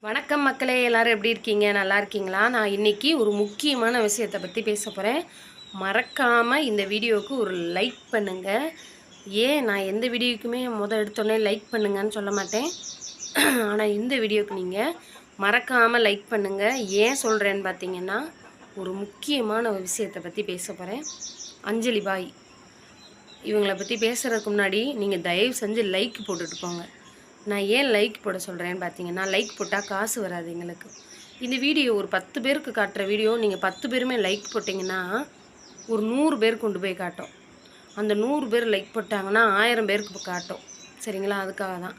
வணக்கம் மக்களே, எல்லாரும் எப்படி இருக்கீங்க? நல்லா இருக்கீங்களா? நான் இன்னைக்கு ஒரு முக்கியமான விஷயத்தை பற்றி பேச போகிறேன். மறக்காமல் இந்த வீடியோவுக்கு ஒரு லைக் பண்ணுங்க. நான் எந்த வீடியோக்குமே எடுத்தோடனே லைக் பண்ணுங்கன்னு சொல்ல மாட்டேன். ஆனால் இந்த வீடியோவுக்கு நீங்கள் மறக்காமல் லைக் பண்ணுங்கள். ஏன் சொல்கிறேன்னு பார்த்தீங்கன்னா, ஒரு முக்கியமான ஒரு விஷயத்தை பற்றி பேச போகிறேன். அஞ்சலி பாய் இவங்களை பற்றி பேசுகிறதுக்கு முன்னாடி நீங்கள் தயவு செஞ்சு லைக் போட்டுட்டு போங்க. நான் ஏன் லைக் போட சொல்கிறேன்னு பார்த்தீங்கன்னா, லைக் போட்டால் காசு வராது எங்களுக்கு. இந்த வீடியோ ஒரு 10 பேருக்கு காட்டுற வீடியோ நீங்கள் 10 பேருமே லைக் போட்டிங்கன்னா ஒரு 100 பேர் கொண்டு போய் காட்டும். அந்த 100 பேர் லைக் போட்டாங்கன்னா 1000 பேருக்கு காட்டும். சரிங்களா? அதுக்காக தான்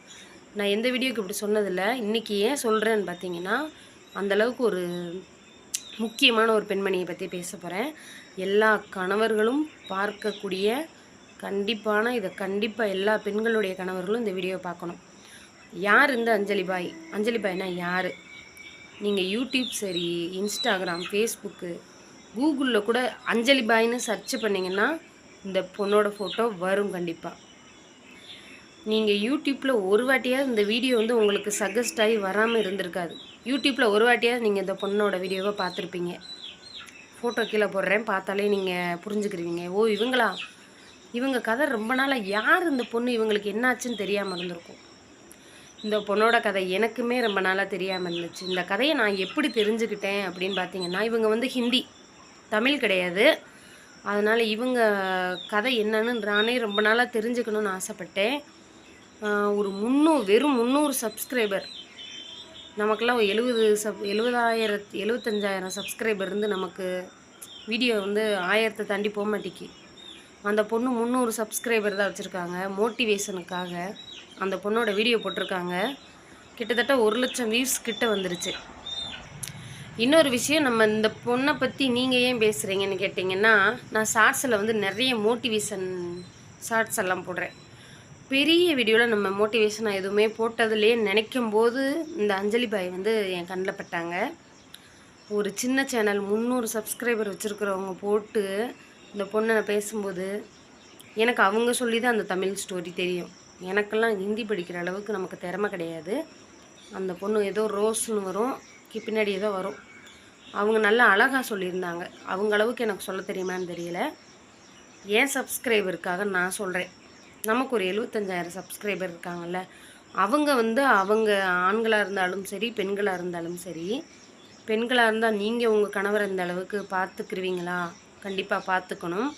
நான் எந்த வீடியோக்கு இப்படி சொன்னதில்லை. இன்றைக்கி ஏன் சொல்கிறேன்னு பார்த்தீங்கன்னா, அந்தளவுக்கு ஒரு முக்கியமான ஒரு பெண்மணியை பற்றி பேச போகிறேன். எல்லா கணவர்களும் பார்க்கக்கூடிய இதை கண்டிப்பாக எல்லா பெண்களுடைய கணவர்களும் இந்த வீடியோ பார்க்கணும். யார் இந்த அஞ்சலி பாய்? அஞ்சலி பாய்னா யார்? நீங்கள் யூடியூப் சரி, இன்ஸ்டாகிராம், ஃபேஸ்புக்கு, கூகுளில் கூட அஞ்சலி பாய்னு சர்ச் பண்ணிங்கன்னா இந்த பொண்ணோட ஃபோட்டோ வரும். கண்டிப்பாக நீங்கள் யூடியூப்பில் ஒரு வாட்டியாவது இந்த வீடியோ உங்களுக்கு சஜஸ்ட் ஆகி வராமல் இருந்திருக்காது. யூடியூப்பில் ஒரு வாட்டியாவது நீங்கள் இந்த பொண்ணோட வீடியோவை பார்த்துருப்பீங்க. ஃபோட்டோ கீழே போடுறேன், பார்த்தாலே நீங்கள் புரிஞ்சுக்கிருவீங்க. ஓ, இவங்க கதை ரொம்ப நாளாக யார் இந்த பொண்ணு, இவங்களுக்கு என்னாச்சுன்னு தெரியாமல் இருந்திருக்கும். இந்த பொண்ணோட கதை எனக்குமே ரொம்ப நாளாக தெரியாமல் இருந்துச்சு. இந்த கதையை நான் எப்படி தெரிஞ்சுக்கிட்டேன் அப்படின்னு பார்த்தீங்கன்னா, இவங்க ஹிந்தி, தமிழ் கிடையாது. அதனால் இவங்க கதை என்னன்னு நானே ரொம்ப நாளாக தெரிஞ்சுக்கணுன்னு ஆசைப்பட்டேன். ஒரு வெறும் 300 சப்ஸ்கிரைபர். நமக்கெல்லாம் 75,000 சப்ஸ்கிரைபர் இருந்து நமக்கு வீடியோ 1000 தாண்டி போக மாட்டேங்கி. அந்த பொண்ணு 300 சப்ஸ்கிரைபர் தான் வச்சுருக்காங்க. மோட்டிவேஷனுக்காக அந்த பொண்ணோட வீடியோ போட்டிருக்காங்க. கிட்டத்தட்ட 1,00,000 வியூஸ் கிட்ட வந்துருச்சு. இன்னொரு விஷயம், நம்ம இந்த பொண்ணை பற்றி நீங்கள் ஏன் பேசுகிறீங்கன்னு கேட்டிங்கன்னா, நான் ஷார்ட்ஸில் நிறைய மோட்டிவேஷன் ஷார்ட்ஸ் எல்லாம் போடுறேன். பெரிய வீடியோவில் நம்ம மோட்டிவேஷனாக எதுவுமே போட்டதுலேயே நினைக்கும் போது இந்த அஞ்சலி பாய் என் கண்ணில் பட்டாங்க. ஒரு சின்ன சேனல் 300 சப்ஸ்கிரைபர் வச்சுருக்கிறவங்க போட்டு இந்த பொண்ணை பேசும்போது எனக்கு அவங்க சொல்லி தான் அந்த தமிழ் ஸ்டோரி தெரியும். எனக்கெல்லாம் ஹிந்தி படிக்கிற அளவுக்கு நமக்கு திறமை கிடையாது. அந்த பொண்ணு ஏதோ ரோஸ்னு வரும், பின்னாடி ஏதோ வரும். அவங்க நல்லா அழகாக சொல்லியிருந்தாங்க. அவங்க அளவுக்கு எனக்கு சொல்ல தெரியுமான்னு தெரியல. ஏன் சப்ஸ்கிரைபருக்காக நான் சொல்கிறேன். நமக்கு ஒரு 75,000 சப்ஸ்கிரைபர் இருக்காங்கல்ல, அவங்க அவங்க ஆண்களாக இருந்தாலும் சரி, பெண்களாக இருந்தாலும் சரி. பெண்களாக இருந்தால் நீங்கள் உங்கள் கணவரை இந்த அளவுக்கு பார்த்துக்கிருவீங்களா? கண்டிப்பாக பார்த்துக்கணும்.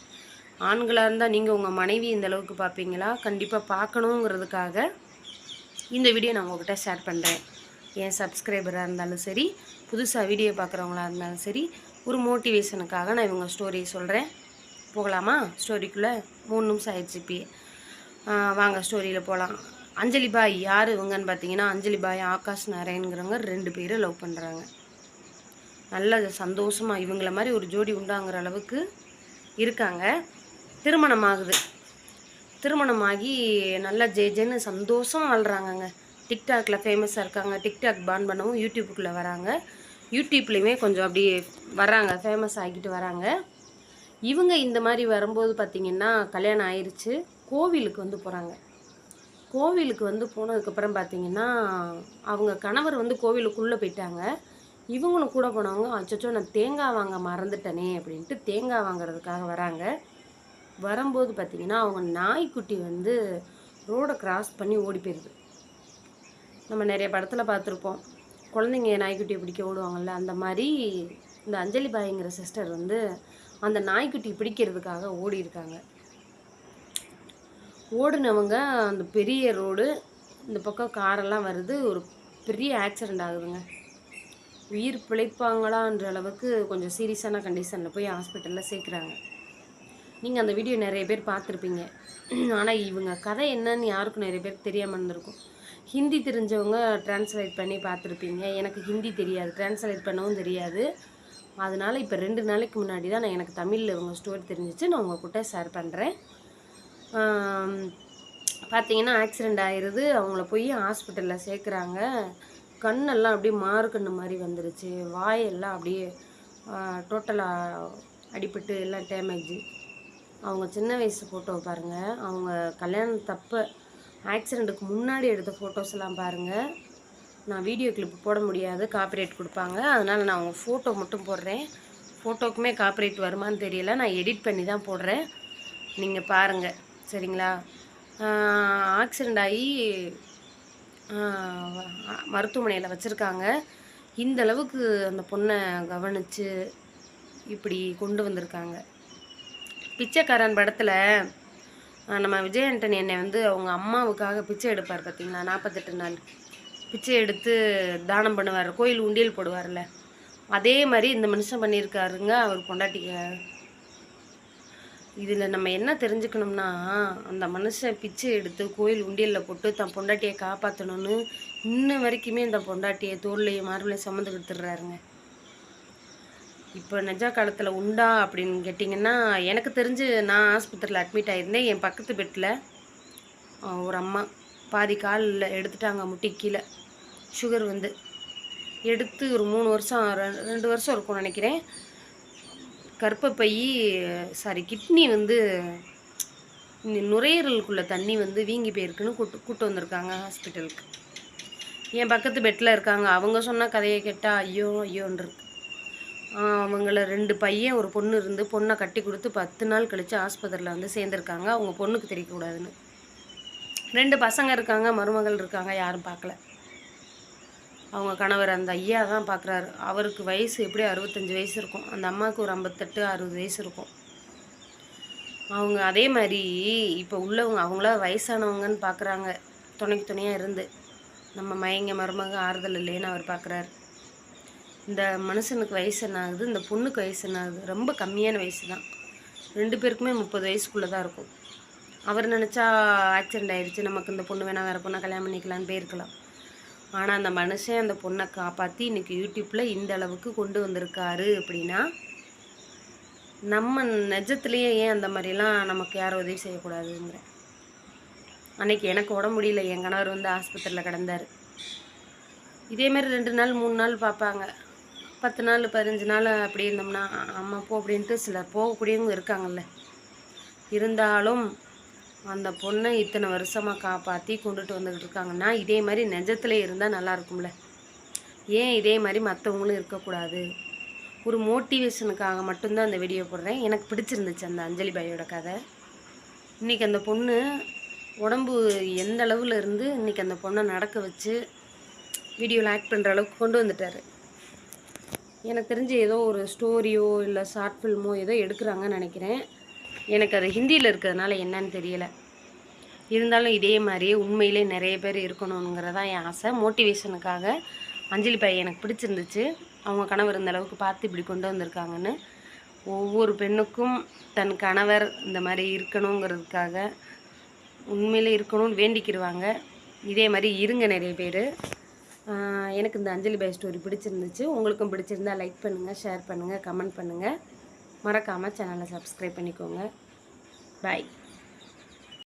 ஆண்களாக இருந்தால் நீங்கள் உங்கள் மனைவி இந்த அளவுக்கு பார்ப்பீங்களா? கண்டிப்பாக பார்க்கணுங்கிறதுக்காக இந்த வீடியோ நான் உங்கள்கிட்ட ஷேர் பண்ணுறேன். என் சப்ஸ்கிரைபராக இருந்தாலும் சரி, புதுசாக வீடியோ பார்க்குறவங்களா இருந்தாலும் சரி, ஒரு மோட்டிவேஷனுக்காக நான் இவங்க ஸ்டோரியை சொல்கிறேன். போகலாமா ஸ்டோரிக்குள்ளே? 3 நிமிஷம் ஆயிடுச்சு இப்பயே. வாங்க ஸ்டோரியில் போகலாம். அஞ்சலி பாய் யார் இவங்கன்னு பார்த்தீங்கன்னா, அஞ்சலி பாய் ஆகாஷ் நாராயண்கிறவங்க 2 பேரும் லவ் பண்ணுறாங்க. நல்ல சந்தோஷமாக இவங்கள மாதிரி ஒரு ஜோடி உண்டாங்கிற அளவுக்கு இருக்காங்க. திருமணமாகுது. திருமணமாகி நல்லா ஜேன்னு சந்தோஷமாக வாழ்கிறாங்கங்க. டிக்டாக்ல ஃபேமஸாக இருக்காங்க. டிக்டாக் பான் பண்ணவும் யூடியூப்புக்குள்ளே வராங்க. யூடியூப்லேயுமே கொஞ்சம் அப்படியே வராங்க, ஃபேமஸ் ஆகிட்டு வராங்க. இவங்க இந்த மாதிரி வரும்போது பார்த்திங்கன்னா, கல்யாணம் ஆயிடுச்சு. கோவிலுக்கு போகிறாங்க. கோவிலுக்கு போனதுக்கப்புறம் பார்த்திங்கன்னா, அவங்க கணவர் கோவிலுக்குள்ளே போயிட்டாங்க. இவங்களும் கூட போனவங்க, அச்சச்சோ நான் தேங்காய் வாங்க மறந்துட்டனே அப்படின்ட்டு தேங்காய் வாங்கிறதுக்காக வராங்க. வரும்போது பார்த்திங்கன்னா, அவங்க நாய்க்குட்டி ரோடை கிராஸ் பண்ணி ஓடி போயிடுது. நம்ம நிறைய படத்தில் பார்த்துருப்போம், குழந்தைங்க நாய்க்குட்டியை பிடிக்க ஓடுவாங்கள்ல, அந்த மாதிரி இந்த அஞ்சலி பாய்ங்கிற சிஸ்டர் அந்த நாய்க்குட்டி பிடிக்கிறதுக்காக ஓடி இருக்காங்க. ஓடினவங்க அந்த பெரிய ரோடு, இந்த பக்கம் காரெல்லாம் வருது, ஒரு பெரிய ஆக்சிடெண்ட் ஆகுதுங்க. உயிர் பிழைப்பாங்களான்ற அளவுக்கு கொஞ்சம் சீரியஸான கண்டிஷனில் போய் ஹாஸ்பிட்டலில் சேர்க்குறாங்க. நீங்கள் அந்த வீடியோ நிறைய பேர் பார்த்துருப்பீங்க. ஆனால் இவங்க கதை என்னன்னு யாருக்கும் நிறைய பேருக்கு தெரியாமல் இருந்திருக்கும். ஹிந்தி தெரிஞ்சவங்க ட்ரான்ஸ்லேட் பண்ணி பார்த்துருப்பீங்க. எனக்கு ஹிந்தி தெரியாது, ட்ரான்ஸ்லேட் பண்ணவும் தெரியாது. அதனால் இப்போ 2 நாளைக்கு முன்னாடி தான் எனக்கு தமிழில் இவங்க ஸ்டோரி தெரிஞ்சிச்சு. நான் உங்கள்கிட்ட ஷேர் பண்ணுறேன். பார்த்தீங்கன்னா ஆக்சிடெண்ட் ஆயிடுது. அவங்கள போய் ஹாஸ்பிட்டலில் சேர்க்குறாங்க. கண்ணெல்லாம் அப்படியே மாறுக்கண்ணு மாதிரி வந்துருச்சு. வாயெல்லாம் அப்படியே டோட்டலாக அடிபட்டு எல்லாம் டேமேஜு. அவங்க சின்ன வயசு ஃபோட்டோ பாருங்கள். அவங்க கல்யாணத்தப்போ ஆக்சிடெண்ட்டுக்கு முன்னாடி எடுத்த ஃபோட்டோஸ்லாம் பாருங்கள். நான் வீடியோ கிளிப் போட முடியாது, காப்பிரைட் கொடுப்பாங்க. அதனால் நான் அவங்க ஃபோட்டோ மட்டும் போடுறேன். ஃபோட்டோக்குமே காப்பிரைட் வருமானு தெரியல, நான் எடிட் பண்ணி தான் போடுறேன். நீங்கள் பாருங்கள் சரிங்களா. ஆக்சிடெண்ட் ஆகி மருத்துவமனையில் வச்சுருக்காங்க. இந்த அளவுக்கு அந்த பொண்ணை கவனித்து இப்படி கொண்டு வந்திருக்காங்க. பிச்சைக்காரன் படத்தில் நம்ம விஜய் ஆண்டனி என்னை வந்து அவங்க அம்மாவுக்காக பிச்சை எடுப்பார் பார்த்தீங்களா, 48 நாள் பிச்சை எடுத்து தானம் பண்ணுவார், கோயில் உண்டியல் போடுவார்ல, அதே மாதிரி இந்த மனுஷன் பண்ணியிருக்காருங்க அவர் பொண்டாட்டிக்க. இதில் நம்ம என்ன தெரிஞ்சுக்கணும்னா, அந்த மனுஷன் பிச்சை எடுத்து கோயில் உண்டியலில் போட்டு தன் பொண்டாட்டியை காப்பாற்றணும்னு இன்ன வரைக்குமே இந்த பொண்டாட்டியை தோல்லையும் மார்பிளையும் சுமந்து கொடுத்துட்றாருங்க. இப்போ நிஜ காலத்தில் உண்டா அப்படின்னு கேட்டிங்கன்னா, எனக்கு தெரிஞ்சு நான் ஆஸ்பத்திரியில் அட்மிட் ஆகியிருந்தேன். என் பக்கத்து பெட்டில் ஒரு அம்மா பாதி காலில் எடுத்துட்டாங்க, முட்டி கீழே. சுகர் வந்து எடுத்து ஒரு 3 வருஷம் 2 வருஷம் இருக்கும்னு நினைக்கிறேன். கர்ப்பப்பை கிட்னி வந்து நுரையீரலுக்குள்ள தண்ணி வந்து வீங்கி போயிருக்குன்னு கூட்டு வந்திருக்காங்க ஹாஸ்பிட்டலுக்கு. என் பக்கத்து பெட்டில் இருக்காங்க. அவங்க சொன்ன கதையை கேட்டால் ஐயோ ஐயோன்றிருக்கு. அவங்கள 2 பையன் ஒரு பொண்ணு இருந்து பொண்ணை கட்டி கொடுத்து 10 நாள் கழித்து ஆஸ்பத்திரியில் வந்து சேர்ந்துருக்காங்க. அவங்க பொண்ணுக்கு தெரியக்கூடாதுன்னு. 2 பசங்க இருக்காங்க, மருமகள் இருக்காங்க, யாரும் பார்க்கல. அவங்க கணவர் அந்த ஐயா தான் பார்க்குறாரு. அவருக்கு வயசு எப்படி 65 வயசு இருக்கும், அந்த அம்மாவுக்கு ஒரு 58 60 வயசு இருக்கும். அவங்க அதே மாதிரி இப்போ உள்ளவங்க அவங்கள வயசானவங்கன்னு பார்க்குறாங்க, துணைக்கு துணையாக இருந்து. நம்ம மயங்க மருமக ஆறுதல் இல்லைன்னு அவர் பார்க்குறாரு. இந்த மனுஷனுக்கு வயசு என்ன ஆகுது, இந்த பொண்ணுக்கு வயசு என்ன ஆகுது, ரொம்ப கம்மியான வயசு தான். 2 பேருக்குமே 30 வயசுக்குள்ளே தான் இருக்கும். அவர் நினச்சா ஆக்சிடெண்ட் ஆயிடுச்சு, நமக்கு இந்த பொண்ணு வேணால் வேறு பொண்ணை கல்யாணம் பண்ணிக்கலான்னு போயிருக்கலாம். ஆனால் அந்த மனுஷன் அந்த பொண்ணை காப்பாற்றி இன்றைக்கி யூடியூப்பில் இந்த அளவுக்கு கொண்டு வந்திருக்காரு அப்படின்னா, நம்ம நிஜத்துலேயே ஏன் அந்த மாதிரிலாம் நமக்கு யாரும் உதவி செய்யக்கூடாதுங்கிறேன். அன்றைக்கி எனக்கு உடம்பு முடியல, என் கணவர் வந்து ஆஸ்பத்திரியில் கிடந்தார். இதேமாரி 2 நாள் 3 நாள் பார்ப்பாங்க, 10 நாள் 15 நாள் அப்படி இருந்தோம்னா அம்மா போ அப்படின்ட்டு சிலர் போகக்கூடியவங்க இருக்காங்கல்ல. இருந்தாலும் அந்த பொண்ணை இத்தனை வருஷமாக காப்பாற்றி கொண்டுட்டு வந்துக்கிட்டு இருக்காங்கன்னா, இதே மாதிரி நெஜத்தில் இருந்தால் நல்லா இருக்கும்ல. ஏன் இதே மாதிரி மற்றவங்களும் இருக்கக்கூடாது? ஒரு மோட்டிவேஷனுக்காக மட்டும்தான் அந்த வீடியோ போடுறேன். எனக்கு பிடிச்சிருந்துச்சு அந்த அஞ்சலி பாயோட கதை. இன்றைக்கி அந்த பொண்ணு உடம்பு எந்த அளவில் இருந்து இன்றைக்கி அந்த பொண்ணை நடக்க வச்சு வீடியோவில் ஆக்ட் பண்ணுற அளவுக்கு கொண்டு வந்துட்டார். எனக்கு தெரிஞ்சு ஏதோ ஒரு ஸ்டோரியோ இல்லை ஷார்ட் ஃபில்மோ ஏதோ எடுக்கிறாங்கன்னு நினைக்கிறேன். எனக்கு அது ஹிந்தியில் இருக்கிறதுனால என்னன்னு தெரியலை. இருந்தாலும் இதே மாதிரியே உண்மையிலே நிறைய பேர் இருக்கணுங்கிறதான் என் ஆசை. மோட்டிவேஷனுக்காக அஞ்சலி பாய் எனக்கு பிடிச்சிருந்துச்சு. அவங்க கணவர் இந்த அளவுக்கு பார்த்து இப்படி கொண்டு வந்திருக்காங்கன்னு. ஒவ்வொரு பெண்ணுக்கும் தன் கணவர் இந்த மாதிரி இருக்கணுங்கிறதுக்காக உண்மையிலே இருக்கணும்னு வேண்டிக்கிடுவாங்க. இதே மாதிரி இருங்க நிறைய பேர். எனக்கு இந்த அஞ்சலி பாய் ஸ்டோரி பிடிச்சிருந்துச்சு. உங்களுக்கும் பிடிச்சிருந்தால் லைக் பண்ணுங்கள், ஷேர் பண்ணுங்கள், கமெண்ட் பண்ணுங்கள். மறக்காமல் சேனலை சப்ஸ்கிரைப் பண்ணிக்கோங்க. பாய்.